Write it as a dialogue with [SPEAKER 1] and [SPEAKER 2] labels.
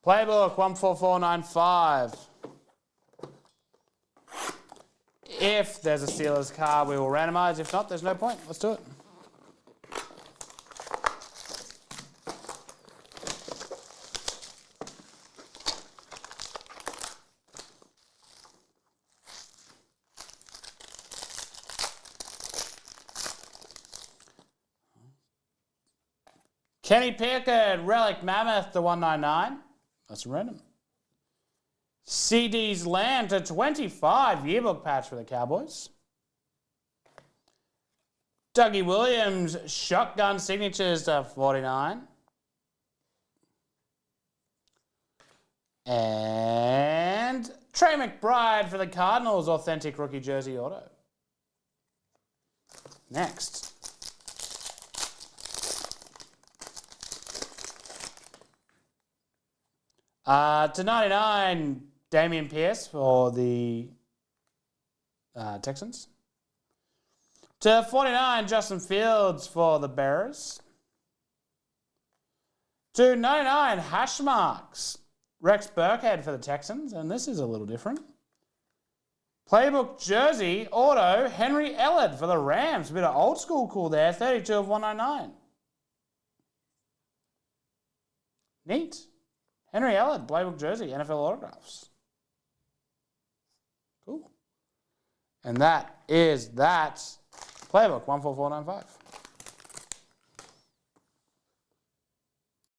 [SPEAKER 1] Playbook 14495. If there's a Steelers card, we will randomise. If not, there's no point. Let's do it. Kenny Pickett, Relic Mammoth to 199. That's random. CD's Lamb to 25. Yearbook patch for the Cowboys. Dougie Williams, Shotgun Signatures to 49. And Trey McBride for the Cardinals, Authentic Rookie Jersey Auto. Next. To 99, Damian Pierce for the Texans. To 49, Justin Fields for the Bears. To 99, hash marks, Rex Burkhead for the Texans, and this is a little different. Playbook jersey, auto, Henry Ellard for the Rams. A bit of old school cool there, 32 of 199. Neat. Henry Ellard, Playbook jersey, NFL autographs. Cool. And that is that Playbook 14495.